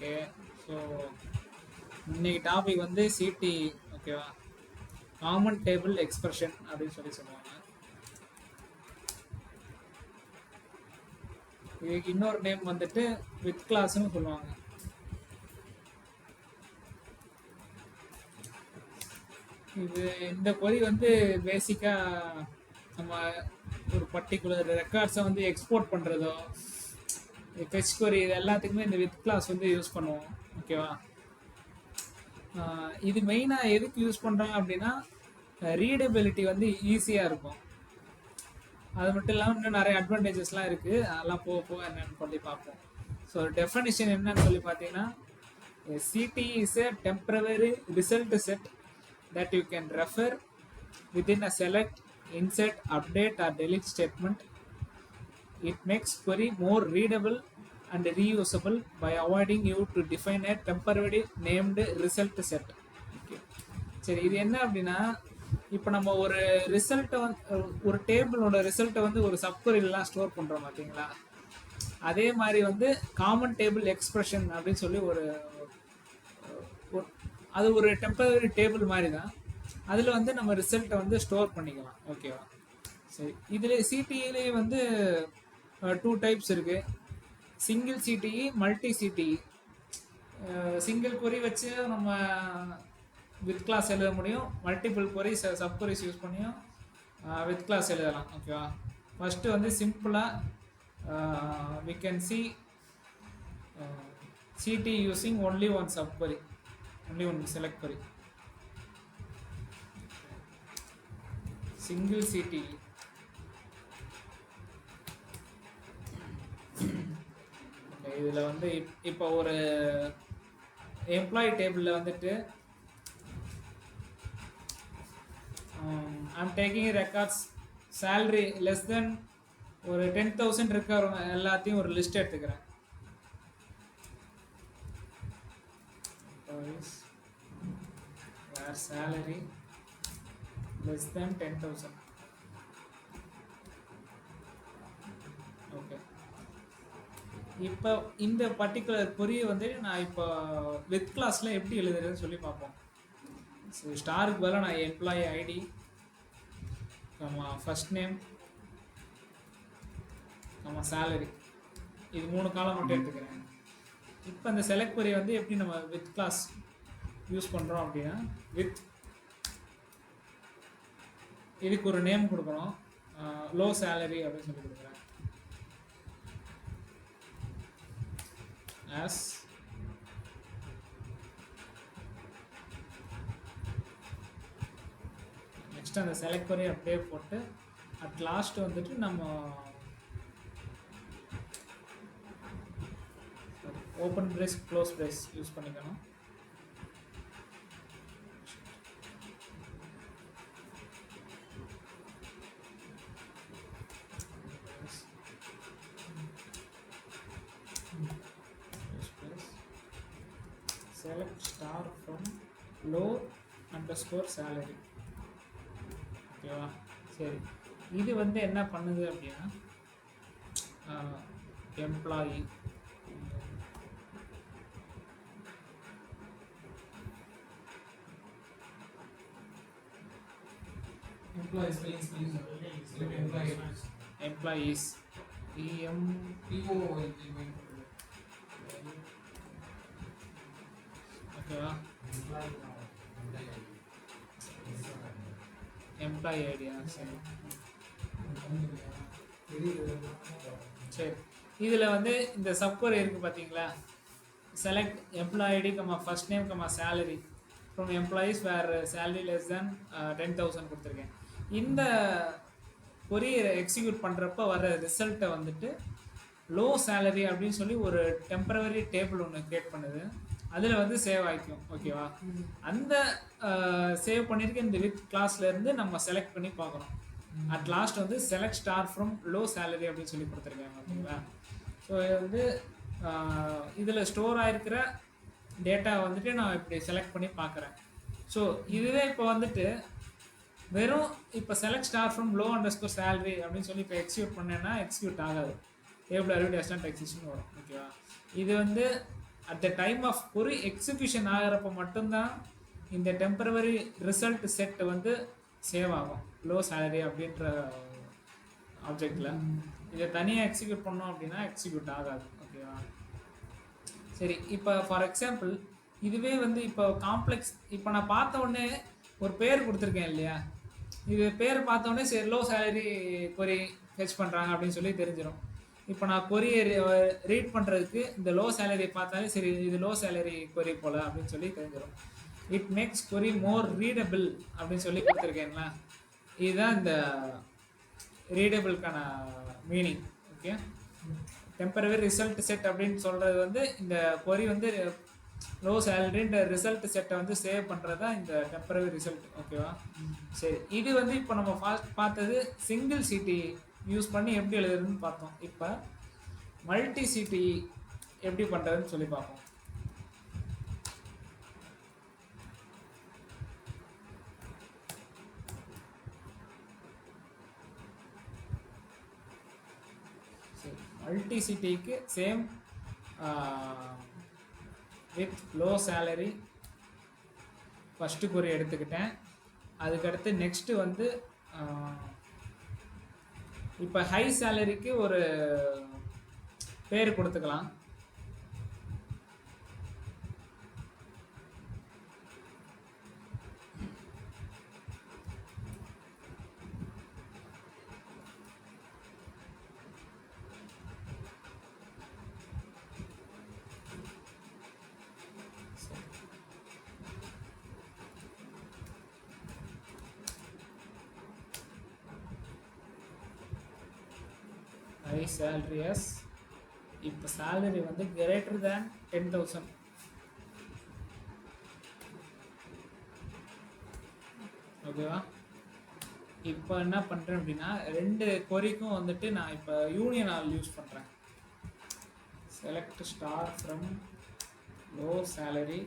Okay. So இன்னைக்கு topic வந்து CD. ஓகேவா, காமன் டேபிள் எக்ஸ்பிரஷன் அப்படின்னு சொல்லுவாங்க. இதுக்கு இன்னொரு நேம் வந்துட்டு வித் கிளாஸ்ன்னு சொல்லுவாங்க. இது இந்த கொரி வந்து பேசிக்காக நம்ம ஒரு பர்டிகுலர் ரெக்கார்ட்ஸை வந்து எக்ஸ்போர்ட் பண்ணுறதோ, ஃபெச் கொரி, இது எல்லாத்துக்குமே இந்த வித் கிளாஸ் வந்து யூஸ் பண்ணுவோம். ஓகேவா, இது மெயினாக எதுக்கு யூஸ் பண்ணுறாங்க அப்படின்னா ரீடபிலிட்டி வந்து ஈஸியாக இருக்கும். அது மட்டும் இல்லாமல் இன்னும் நிறைய அட்வான்டேஜஸ்லாம் இருக்குது. அதெல்லாம் போக போக என்னென்னு சொல்லி பார்ப்போம். ஸோ டெஃபனிஷன் என்னன்னு சொல்லி பார்த்தீங்கன்னா, CTE is a temporary result set that you can refer within a select, insert, update or delete statement. It makes query more readable and reusable by avoiding you to define a temporarily named result set. Okay. சரி, இது என்ன அப்படின்னா, இப்போ நம்ம ஒரு ரிசல்ட்டை வந்து ஒரு டேபிளோட ரிசல்ட்டை வந்து ஒரு சப்கொரிலாம் ஸ்டோர் பண்ணுறோம் பார்த்தீங்களா, அதே மாதிரி வந்து காமன் டேபிள் எக்ஸ்பிரஷன் அப்படின்னு சொல்லி அது ஒரு டெம்பரரி டேபிள் மாதிரி தான். அதில் வந்து நம்ம ரிசல்ட்டை வந்து ஸ்டோர் பண்ணிக்கலாம். ஓகேவா, சரி. இதில் சிடிஇலேயே வந்து 2 டைப்ஸ் இருக்குது. Single CTE, multi CTE. Single query வச்சு நம்ம வித் கிளாஸ் எழுத முடியும். Multiple query sub queries use பண்ணியும் வித் கிளாஸ் எழுதலாம். ஓகேவா, ஃபஸ்ட்டு வந்து சிம்பிளாக we can see CT using only one subquery, only one select query, single CTE. இதில் வந்து இப்போ ஒரு எம்ப்ளாயி டேபிளில் வந்துட்டு I'm taking records salary less than ஒரு 10,000 இருக்கிறவங்க எல்லாத்தையும் ஒரு லிஸ்ட் எடுத்துக்கிறேன். Salary less than 10,000. ஓகே, இப்போ இந்த பர்டிகுலர் கொரியை வந்து நான் இப்போ வித் கிளாஸில் எப்படி எழுதுறதுன்னு சொல்லி பார்ப்போம். ஸோ ஸ்டாருக்கு பதிலாக நான் employee ID, first name, salary, இது 3 காலம் மட்டும் எடுத்துக்கிறேன். இப்போ இந்த செலக்ட் கொரி வந்து எப்படி நம்ம வித் கிளாஸ் யூஸ் பண்ணுறோம் அப்படின்னா, வித் இதுக்கு ஒரு நேம் கொடுக்கணும். லோ சேலரி அப்படின்னு சொல்லி கொடுக்குறேன். as நெக்ஸ்ட் அந்த செலக்ட் கொரி அப்படியே போட்டு அட் லாஸ்ட் வந்துட்டு நம்ம open brace close brace use பண்ணிக்கணும். select star from low underscore salary. ஓகேவா, சரி. இது வந்து என்ன பண்ணுது அப்படின்னா, எம்ப்ளாயி எம்ப்ளாயீஸ் ஓகேவா, எம்ப்ளாயி ஐடியா. சரி சரி, இதில் வந்து இந்த சப்கொரி இருக்குது பார்த்தீங்களா, select employee ID first name salary from employees where salary less than 10,000 கொடுத்துருக்கேன். இந்த கொரியரை எக்ஸிக்யூட் பண்ணுறப்ப வர ரிசல்ட்டை வந்துட்டு லோ சேலரி அப்படின்னு சொல்லி ஒரு டெம்பரவரி டேபிள் ஒன்று க்ரியேட் பண்ணுது. அதில் வந்து சேவ் ஆகிக்கும். ஓகேவா, அந்த சேவ் பண்ணியிருக்க இந்த வித் கிளாஸ்லேருந்து நம்ம செலக்ட் பண்ணி பார்க்குறோம். அட் லாஸ்ட் வந்து select star from low salary அப்படின்னு சொல்லி கொடுத்துருக்காங்க. ஓகேங்களா, ஸோ வந்து இதில் ஸ்டோர் ஆகிருக்கிற டேட்டா வந்துட்டு நான் இப்படி செலக்ட் பண்ணி பார்க்குறேன். ஸோ இதுவே இப்போ வந்துட்டு வெறும் இப்போ select star from low underscore salary அப்படின்னு சொல்லி இப்போ எக்ஸிக்யூட் பண்ணேன்னா எக்ஸிக்யூட் ஆகாது. டேபிள் அறிவிட் எஸ்டாண்ட் எக்ஸிஸ்ட்னு வரும். ஓகேவா, இது வந்து at the time of query execution ஆகிறப்ப மட்டும்தான் இந்த டெம்பரவரி ரிசல்ட் செட் வந்து சேவ் ஆகும் லோ சேலரி அப்படின்ற ஆப்ஜெக்டில். இதை தனியாக எக்ஸிக்யூட் பண்ணோம் அப்படின்னா எக்ஸிக்யூட் ஆகாது. ஓகேவா? சரி, இப்போ ஃபார் எக்ஸாம்பிள் இதுவே வந்து இப்போ காம்ப்ளெக்ஸ், இப்போ நான் பார்த்த உடனே ஒரு பேர் கொடுத்துருக்கேன் இல்லையா, இது பேர் பார்த்த உடனே சரி லோ சேலரி கொரி ஃபெச் பண்ணுறாங்க அப்படின்னு சொல்லி தெரிஞ்சிடும். இப்போ நான் கொரியை ரீட் பண்ணுறதுக்கு இந்த லோ சேலரி பார்த்தாலே சரி இது லோ சேலரி கொரி போல் அப்படின்னு சொல்லி தெரிஞ்சிடும். It makes query more readable அப்படின்னு சொல்லி கொடுத்துருக்கேன்ல, இதுதான் இந்த ரீடபிள்கான meaning. Okay, temporary result set அப்படின்னு சொல்கிறது வந்து இந்த கொரி வந்து லோ சேலரின்ற ரிசல்ட் செட்டை வந்து சேவ் பண்ணுறது தான் இந்த டெம்பரரி ரிசல்ட். ஓகேவா? சரி, இது வந்து இப்போ நம்ம பார்த்தது சிங்கிள் சிடி யூஸ் பண்ணி எப்படி எழுதுறதுன்னு பார்த்தோம். இப்போ மல்டி சிடி எப்படி பண்ணுறதுன்னு சொல்லி பார்ப்போம். சரி, மல்டி சிட்டிக்கு same with low salary first query எடுத்துக்கிட்டேன். அதுக்கடுத்து நெக்ஸ்ட்டு வந்து இப்போ ஹை சேலரிக்கு ஒரு பேர் கொடுத்துக்கலாம். ஹை சேலரி எஸ், இப்போ சேலரி வந்து கிரேட்டர் தேன் 10,000. ஓகேவா? இப்போ என்ன பண்ணுறேன் அப்படின்னா ரெண்டு கொரிக்கும் வந்துட்டு நான் இப்போ யூனியன் ஆல் யூஸ் பண்ணுறேன். Select star from low salary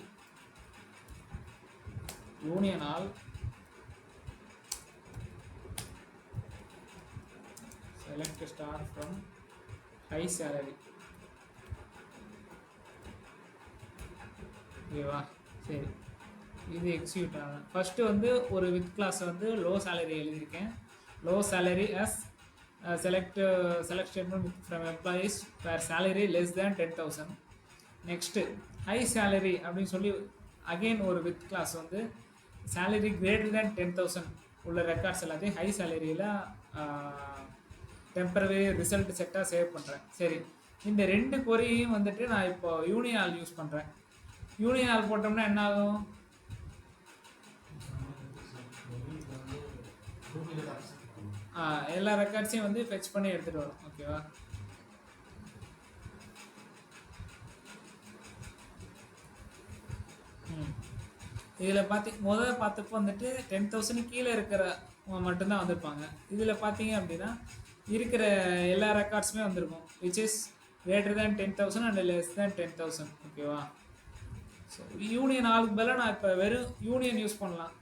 union all select star from high salary. ஓகேவா? சரி, இது எக்ஸிக்யூட் ஆகும். ஃபஸ்ட்டு வந்து ஒரு வித் கிளாஸ் வந்து லோ சேலரி எழுதியிருக்கேன். Low salary as select statement from employees where salary less than 10,000. Next high salary அப்படின்னு சொல்லி அகெயின் ஒரு வித் கிளாஸ் வந்து சேலரி கிரேட்டர் தேன் 10,000 உள்ள ரெக்கார்ட்ஸ் எல்லாத்தையும் ஹை சேலரியில் டெம்பரரி ரிசல்ட் செட்டாக சேவ் பண்ணுறேன். சரி, இந்த ரெண்டு கொரியும் வந்துட்டு நான் இப்போ யூனியன் ஆல் யூஸ் பண்ணுறேன். யூனியன் ஆல் போட்டோம்னா என்ன ஆகும்? எல்லா ரெக்கார்ட்ஸையும் வந்து ஃபெச் பண்ணி எடுத்துகிட்டு வரும். ஓகேவா? இதில் பார்த்தப்போ வந்துட்டு 10,000 கீழே இருக்கிற மட்டும்தான் வந்திருப்பாங்க. இதில் பார்த்தீங்க அப்படின்னா இருக்கிற எல்லா ரெக்கார்ட்ஸுமே வந்திருக்கும் which is greater than 10,000 and less than 10,000. ஓகேவா? ஸோ யூனியன் ஆளுக்கு பதிலாக நான் இப்போ வெறும் யூனியன் யூஸ் பண்ணலாம்.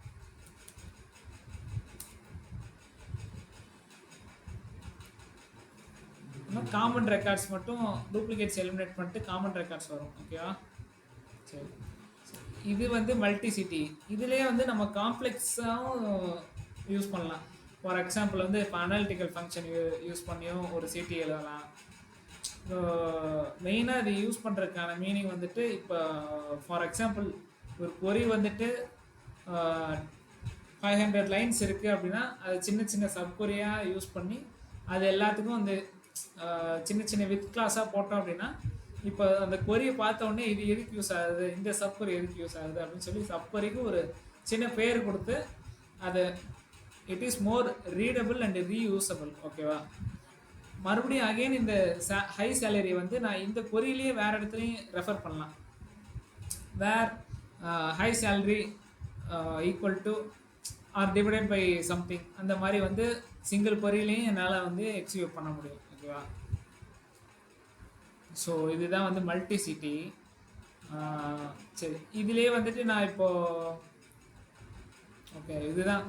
காமன் ரெக்கார்ட்ஸ் மட்டும் டூப்ளிகேட்ஸ் எலிமினேட் பண்ணிட்டு காமன் ரெக்கார்ட்ஸ் வரும். ஓகேவா? சரி, இது வந்து மல்டி சிட்டி. இதுலேயே வந்து நம்ம காம்ப்ளெக்ஸாகவும் யூஸ் பண்ணலாம். ஃபார் எக்ஸாம்பிள் வந்து இப்போ அனாலிட்டிக்கல் ஃபங்க்ஷன் யூஸ் பண்ணியும் ஒரு சிடி எழுதலாம். மெயினாக இது யூஸ் பண்ணுறதுக்கான மீனிங் வந்துட்டு இப்போ ஃபார் எக்ஸாம்பிள் ஒரு கொரி வந்துட்டு 500 லைன்ஸ் இருக்குது அப்படின்னா அது சின்ன சின்ன சப் கொரியாக யூஸ் பண்ணி அது எல்லாத்துக்கும் வந்து சின்ன சின்ன வித் கிளாஸாக போட்டோம் அப்படின்னா இப்போ அந்த கொரியை பார்த்த உடனே இது எதுக்கு யூஸ் ஆகுது, இந்த சப் கொரி எதுக்கு யூஸ் ஆகுது அப்படின்னு சொல்லி சப் கொரிக்கு ஒரு சின்ன பேர் கொடுத்து அது it is more readable and reusable. ஓகேவா? மறுபடியும் அகெயின் இந்த ஹை சேலரி வந்து நான் இந்த கொரியிலேயே வேறு இடத்துலையும் ரெஃபர் பண்ணலாம். Where high salary equal to or divided by something, அந்த மாதிரி வந்து சிங்கிள் கொரியிலையும் என்னால் வந்து எக்ஸிக்யூட் பண்ண முடியும். ஓகேவா? ஸோ இதுதான் வந்து மல்டி சிட்டி. சரி, இதுலேயே வந்துட்டு நான் இப்போது ஓகே இதுதான்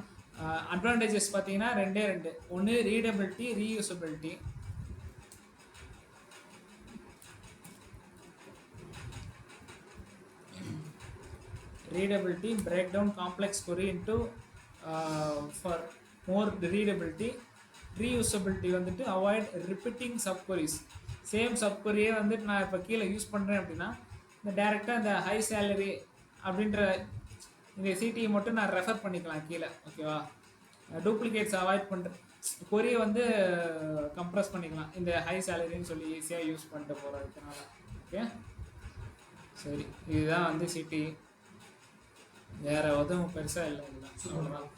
அட்வான்டேஜஸ் பார்த்தீங்கன்னா ரெண்டு. ஒன்று readability, reusability. readability, break down complex query into for more readability. Reusability வந்துட்டு அவாய்ட் ரிப்பீட்டிங் சப்கொரிஸ். சேம் சப்கொரியே வந்துட்டு நான் இப்போ கீழே யூஸ் பண்ணுறேன் அப்படின்னா இந்த டேரெக்டாக இந்த ஹை சேலரி அப்படின்ற இந்த சிடியை மட்டும் நான் ரெஃபர் பண்ணிக்கலாம் கீழே. ஓகேவா? டூப்ளிகேட்ஸ் அவாய்ட் பண்ணுறேன், கொரியை வந்து கம்ப்ரஸ் பண்ணிக்கலாம் இந்த ஹை சேலரின்னு சொல்லி ஈஸியாக யூஸ் பண்ணிட்டு போகிறதுனால. ஓகே, சரி, இதுதான் வந்து சிடி. வேறு எதுவும் பெருசாக இல்லை, இதுதான் அவ்வளோதான்.